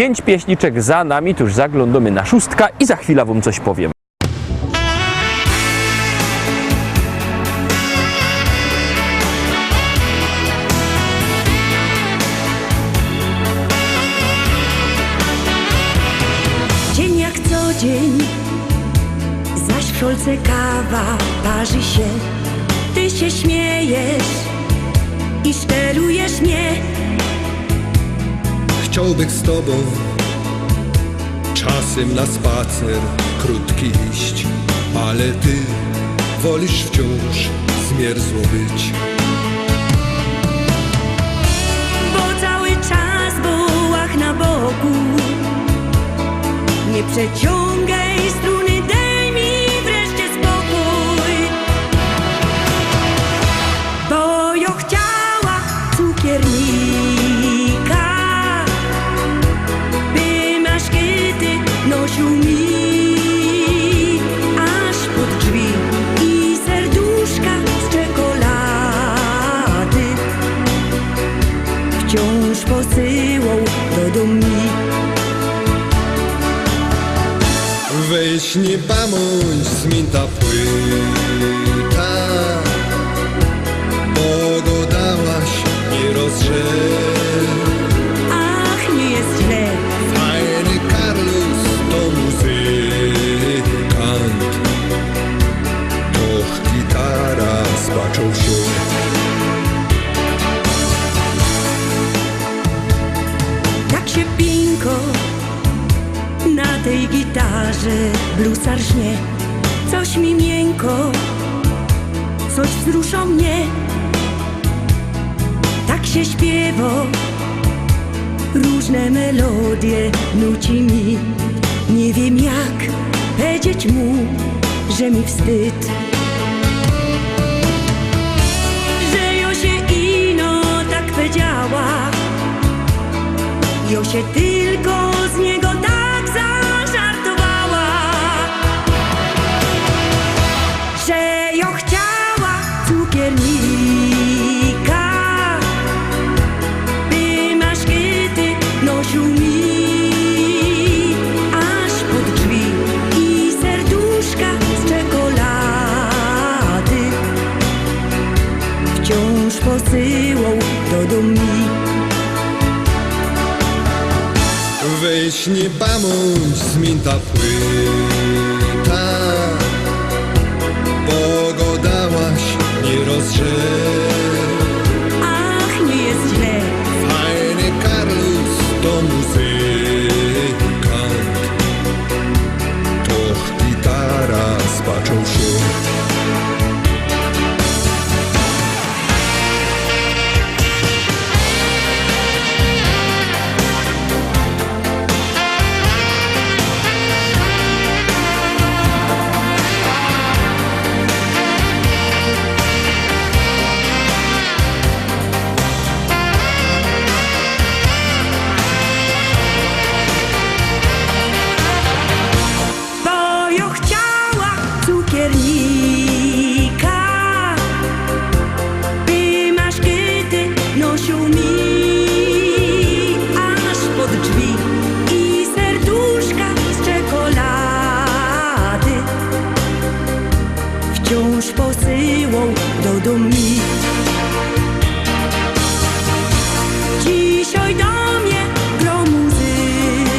5 pieśniczek za nami, tuż zaglądamy na 6 i za chwilę wam coś powiem. Dzień jak co dzień, zaś w szolce kawa parzy się. Ty się śmiejesz i szczerujesz mnie. Chciałbym z tobą czasem na spacer krótki iść, ale ty wolisz wciąż zmierzło być. Bo cały czas w wołach na boku. Nie przeciągaj struny, daj mi wreszcie spokój. Bo ja chciała cukiernika, by maszkyty nosił mi aż pod drzwi i serduszka z czekolady wciąż posyłał do domu. Weź nie bądź zmięta płyta, bo go dałaś nie rozrze. Ach, nie jest źle. Fajny Carlos to muzykant, doch gitara spaczą się. Tak się pinko na tej gitarze bluesar żnie. Coś mi miękko, coś wzrusza mnie. Tak się śpiewa, różne melodie nuci mi. Nie wiem jak powiedzieć mu, że mi wstyd, że ja się ino tak powiedziała. Ja się tylko z niego tak zażartowała, że ja chciała cukiernika, by maszkyty nosił mi aż pod drzwi i serduszka z czekolady wciąż posyłał do domu. Weź nie bądź zmięta płyta, bo go dałaś nie rozrze. Ach, nie jest źle. Fajny Carlos to muzykant, doch gitara spaczą się. Wciąż posyłał do domu. Dzisiaj do mnie gra muzykant,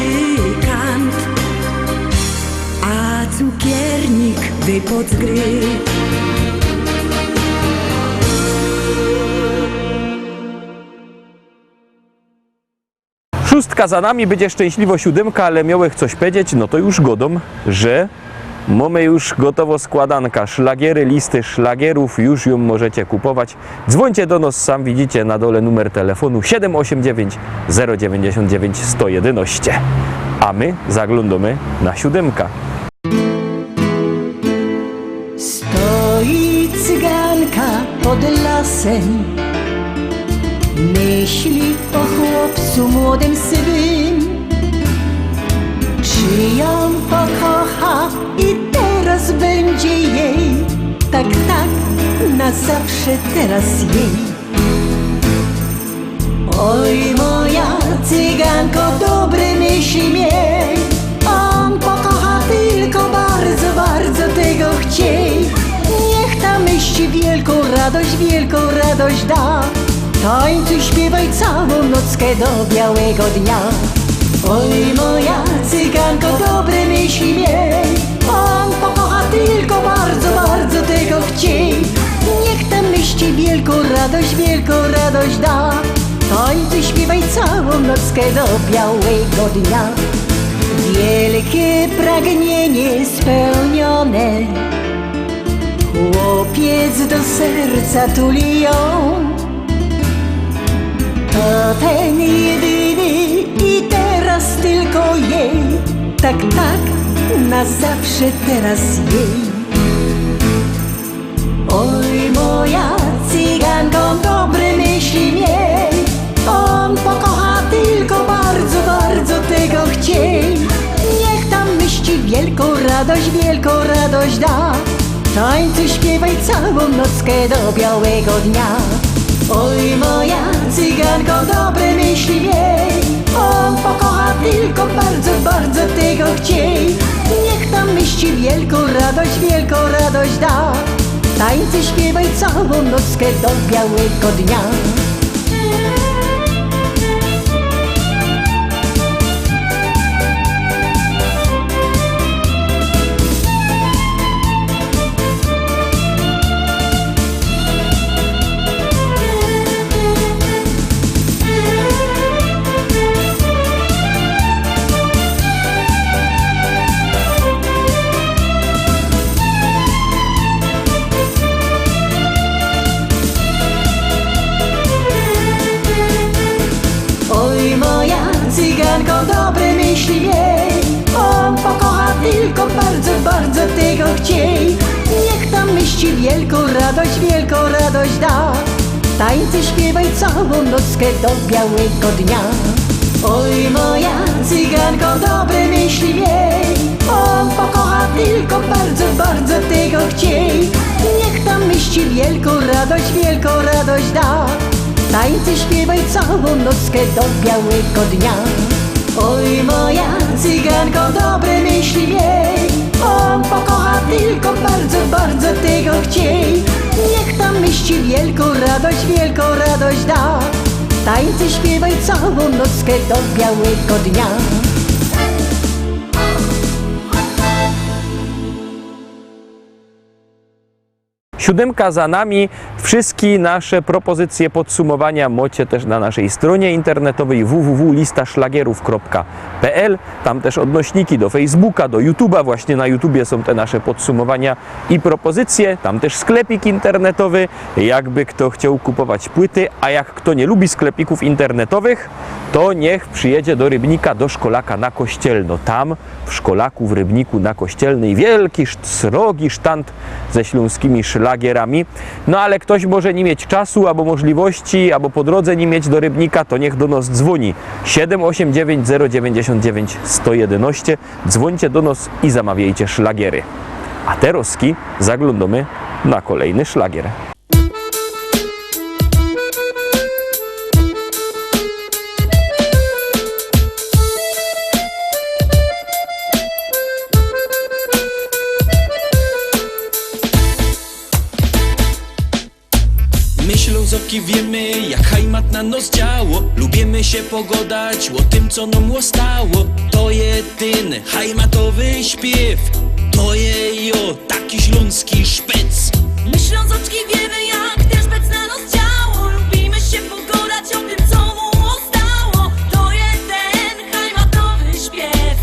a cukiernik wypadł z gry. Szóstka za nami, będzie szczęśliwo 7, ale miałech coś powiedzieć, no to już godom, że mamy już gotowo składanka, szlagiery, listy szlagierów, już ją możecie kupować. Dzwońcie do nas, sam widzicie na dole numer telefonu 789 099 111. A my zaglądamy na 7. Stoi cyganka pod lasem, myśli o chłopcu młodym sywym. Czy ją pokocha i teraz będzie jej, tak, tak, na zawsze teraz jej. Oj, moja cyganko, dobre myśli wielką radość da. Tańcuj, śpiewaj całą nockę do białego dnia. Oj, moja cyganko, dobre myśli miej. On pokocha tylko bardzo, bardzo tego chciej. Niech ta myśli wielką radość da. Tańcuj, śpiewaj całą nockę do białego dnia. Wielkie pragnienie spełnione, chłopiec do serca tuli ją. To ten jedyny i teraz tylko jej. Tak, na zawsze teraz jej. Oj, moja cyganko, dobre myśli miej. On pokocha tylko bardzo, bardzo tego chciej. Niech tam myśli wielką radość da. Tańcuj, śpiewaj całą nockę do białego dnia. Oj, moja cyganko, dobre myśli miej. On pokocha tylko bardzo, bardzo tego chciej. Niech tam myśli wielką radość da. Tańcuj, śpiewaj całą nockę do białego dnia. Cyganko, dobre myśli miej. On pokocha tylko bardzo, bardzo tego chciej. Niech tam myśli wielką radość da. Tańcuj, śpiewaj całą nockę do białego dnia. Oj, moja cyganko, dobre myśli miej. On pokocha tylko bardzo, bardzo tego chciej. Niech tam myśli wielką radość da. Tańcuj, śpiewaj całą nockę do białego dnia. Oj, moja cyganko, dobre myśli miej. On pokocha tylko bardzo, bardzo tego chciej. Niech tam myśli wielką radość da. Tańcuj, śpiewaj całą nockę do białego dnia. Siódemka za nami. Wszystkie nasze propozycje podsumowania macie też na naszej stronie internetowej www.listaszlagierów.pl. Tam też odnośniki do Facebooka, do YouTube'a. Właśnie na YouTubie są te nasze podsumowania i propozycje. Tam też sklepik internetowy, jakby kto chciał kupować płyty. A jak kto nie lubi sklepików internetowych, to niech przyjedzie do Rybnika, do Szkolaka na Kościelno. Tam w Szkolaku, w Rybniku na Kościelnej wielki, srogi sztant ze śląskimi szlagierami. No ale ktoś może nie mieć czasu, albo możliwości, albo po drodze nie mieć do Rybnika, to niech do nas dzwoni. 789 099 111. Dzwońcie do nas i zamawiajcie szlagiery. A teraz zaglądamy na kolejny szlagier. My Ślązoki wiemy, jak hajmat na nos działo. Lubimy się pogodać o tym, co nam stało. To jedyny hajmatowy śpiew. To je jo, taki śląski szpec. My Ślązoczki wiemy, jak ten szpec na nos działo. Lubimy się pogodać o tym, co mu stało. To jeden hajmatowy śpiew.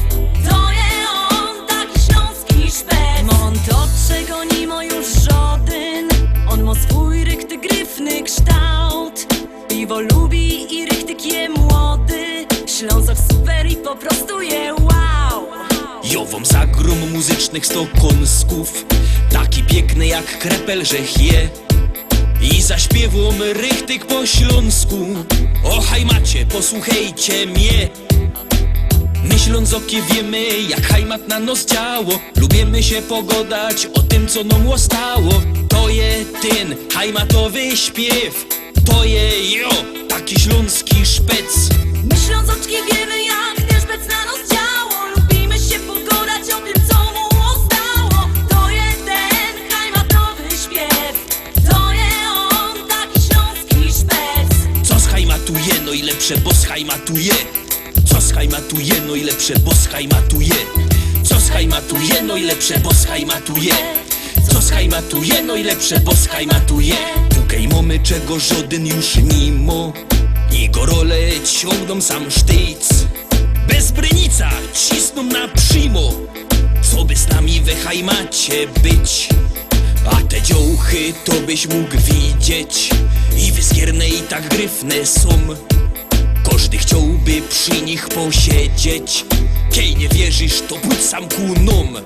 To je on, taki śląski szpec. On to, czego nie ma już żaden. On ma swój rychty gryfny kształt. Piwo lubi i rychtyk je młody. Ślązok super i po prostu je wow. Jowom zagrom muzycznych sto kąsków. Taki piękny jak krepel, że je. I zaśpiewom rychtyk po śląsku. O hajmacie, posłuchajcie mnie. My Ślązoki wiemy, jak hajmat na nos działo. Lubimy się pogodać o tym, co nam stało. To je ten hajmatowy śpiew. To je jo, taki śląski szpec. My Ślązoczki wiemy, jak ten szpec na nos działo. Lubimy się pogodać o tym, co mu stało. To jeden hajmatowy śpiew. To je schajmatuje, no i lepsze, bo schajmatuje. Co schajmatuje, no i lepsze, bo schajmatuje. Co schajmatuje, no i lepsze, bo schajmatuje. Tukej mamy czego żaden już nimo. Jego role ciągną sam sztyc. Bez brynica cisną na przymo. Co by z nami we hajmacie być? A te dziołchy to byś mógł widzieć. I wyskierne i tak gryfne są. Każdy chciałby przy nich posiedzieć. Kiej nie wierzysz, to pójdź sam ku nom.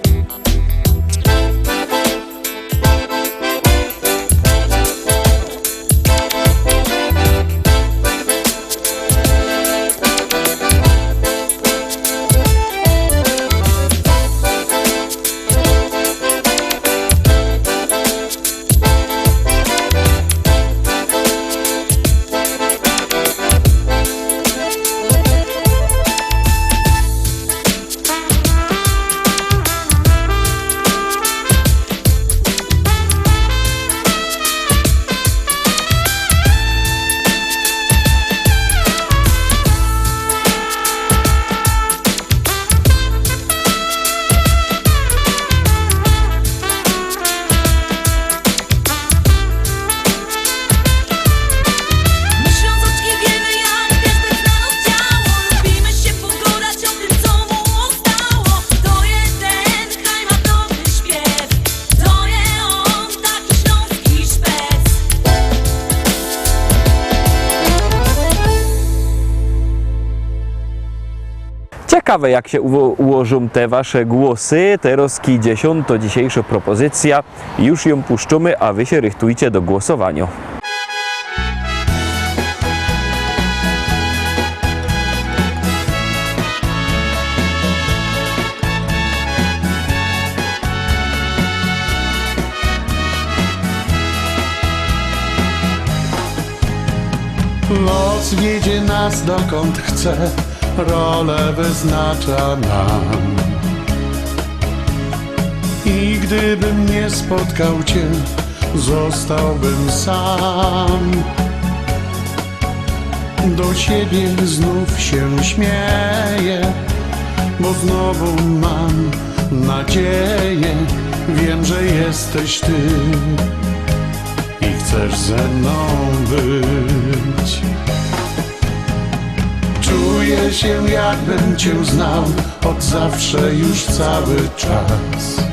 Ciekawe, jak się ułożą te wasze głosy. Teraz kidziesiąt to dzisiejsza propozycja. Już ją puszczamy, a wy się rychtujcie do głosowania. Los wiedzie nas dokąd chce, rolę wyznacza nam. I gdybym nie spotkał cię, zostałbym sam. Do siebie znów się śmieję, bo znowu mam nadzieję. Wiem, że jesteś ty i chcesz ze mną być. Czuję się, jakbym cię znał od zawsze, już cały czas.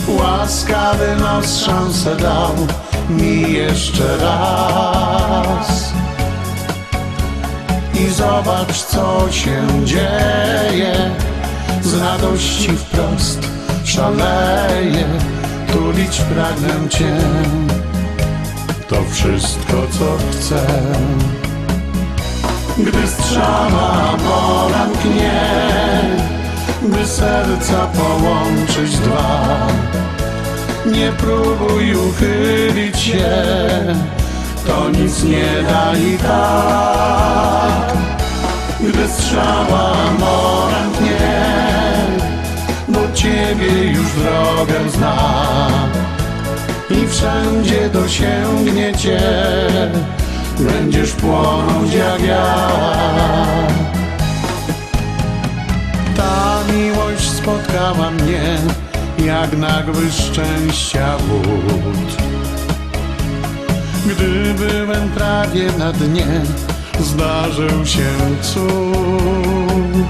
Łaskawy los szansę dał mi jeszcze raz. I zobacz, co się dzieje. Z radości wprost szaleję. Tulić pragnę cię, to wszystko, co chcę. Gdy strzała porank nie, by serca połączyć dwa. Nie próbuj uchylić się, to nic nie da i tak. Gdy strzała porank nie, do ciebie już drogę zna i wszędzie dosięgnie cię. Będziesz płonąć jak ja. Ta miłość spotkała mnie jak nagły szczęścia wód. Gdy byłem prawie na dnie, zdarzył się cud.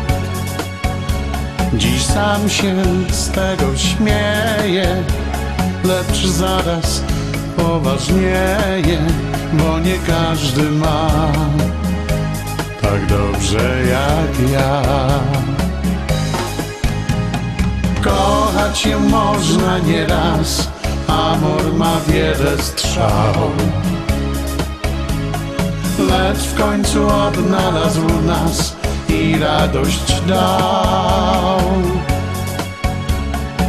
Dziś sam się z tego śmieję, lecz zaraz poważnieje, bo nie każdy ma tak dobrze jak ja. Kochać się można nieraz, amor ma wiele strzał, lecz w końcu odnalazł nas i radość dał.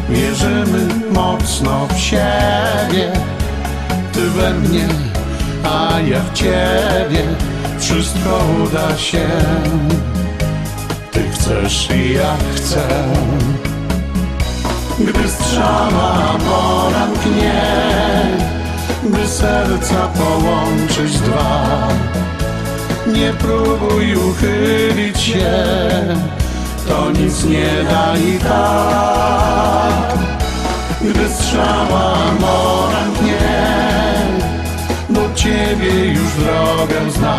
Wierzymy mocno w siebie, ty we mnie, a ja w ciebie. Wszystko uda się, ty chcesz i ja chcę. Gdy strzała porank nie, by serca połączyć dwa. Nie próbuj uchylić się, to nic nie da i tak. Gdy strzała morantnie, do ciebie już drogę zna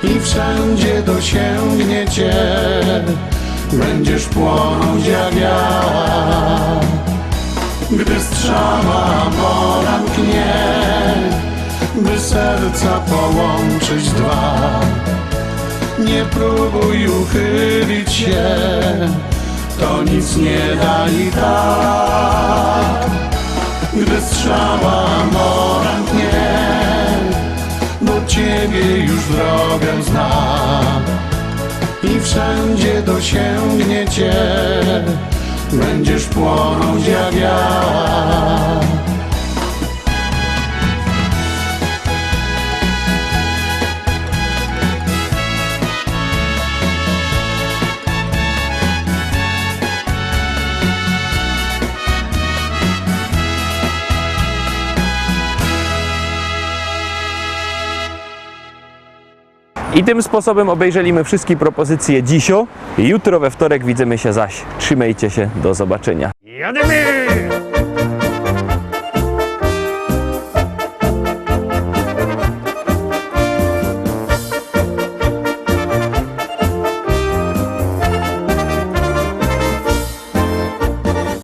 i wszędzie dosięgnie cię, będziesz płonąć jak ja. Gdy strzała morantnie, by serca połączyć dwa, nie próbuj uchylić się, to nic nie da i tak. Gdy strzała morantnie, do ciebie już drogę zna i wszędzie dosięgnie cię, będziesz płonąć jak ja. I tym sposobem obejrzeliśmy wszystkie propozycje dzisio. Jutro we wtorek widzimy się zaś. Trzymajcie się, do zobaczenia. Jadymy!